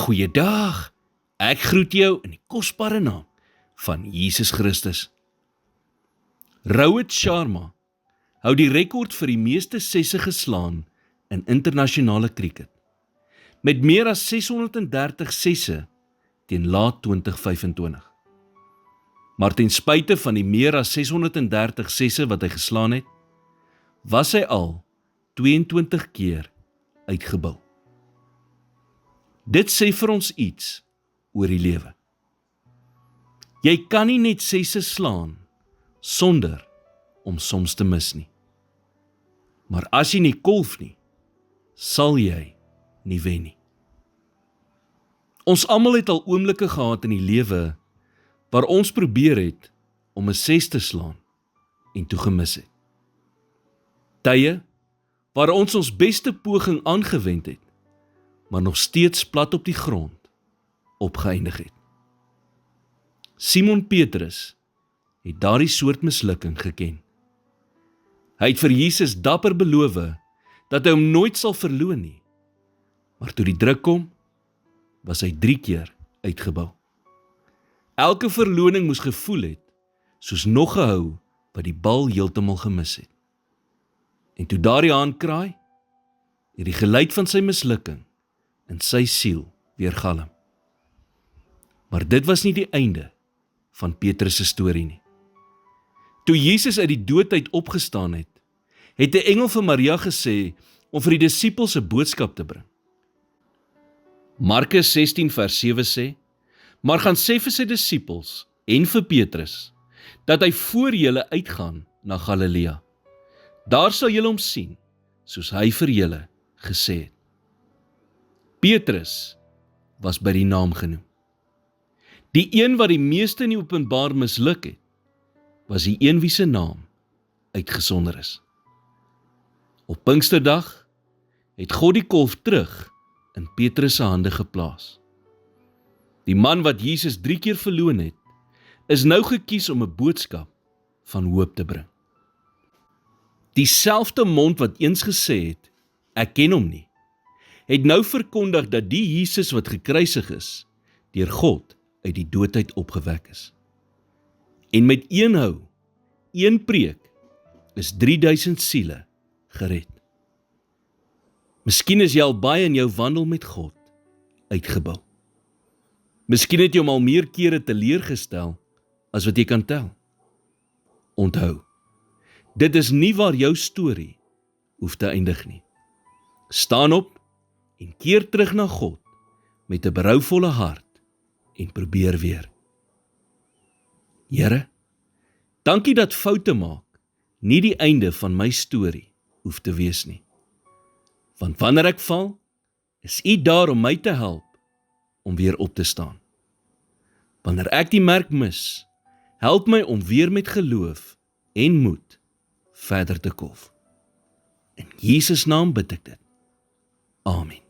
Goeiedag, ek groet jou in die kosbare naam van Jesus Christus. Rohit Sharma hou die rekord vir die meeste sesse geslaan in internasionale krieket, met meer as 630 sesse teen laat 2025. Maar ten spyte van die meer as 630 sesse wat hy geslaan het, was hy al 22 keer uitgebou. Dit sê vir ons iets oor die lewe. Jy kan nie net sesse slaan sonder om soms te mis nie. Maar as jy nie kolf nie, sal jy nie wen nie. Ons almal het al oomblikke gehad in die lewe waar ons probeer het om 'n ses te slaan en toe gemis het. Tye waar ons beste poging aangewend het, maar nog steeds plat op die grond opgeëindig het. Simon Petrus het daardie soort mislukking geken. Hy het vir Jesus dapper beloof dat hy hom nooit sal verloon nie, maar toe die druk kom, was hy 3 keer uitgebou. Elke verloning moes gevoel het, soos nog 'n hou wat die bal heeltemal gemis het. En toe daardie haan kraai, het die geluid van sy mislukking in sy siel weergalm. Maar dit was nie die einde van Petrus se storie nie. Toe Jesus uit die dood uit opgestaan het, het 'n engel vir Maria gesê om vir die disippels 'n boodskap te bring. Markus 16 vers 7 sê, maar gaan sê vir sy disippels en vir Petrus, dat hy voor julle uitgaan na Galilea. Daar sal julle hom sien, soos hy vir julle gesê het. Petrus was by die naam genoem. Die een wat die meeste in die openbaar misluk het, was die een wie se naam uitgesonder is. Op Pinksterdag het God die kolf terug in Petrus se hande geplaas. Die man wat Jesus 3 keer verloon het, is nou gekies om 'n boodskap van hoop te bring. Dieselfde mond wat eens gesê het, ek ken hom nie, het nou verkondig dat die Jesus wat gekruisig is, deur God uit die dood uit opgewek is. En met een hou, een preek, is 3000 siele gered. Miskien is jy al baie in jou wandel met God uitgebou. Miskien het jy hom al meer kere teleurgestel as wat jy kan tel. Onthou, dit is nie waar jou storie hoef te eindig nie. Staan op en keer terug na God met 'n berouvolle hart en probeer weer. Here, dankie dat foute maak nie die einde van my storie hoef te wees nie. Want wanneer ek val, is U daar om my te help om weer op te staan. Wanneer ek die merk mis, help my om weer met geloof en moed verder te kolf. In Jesus naam bid ek dit. Amen.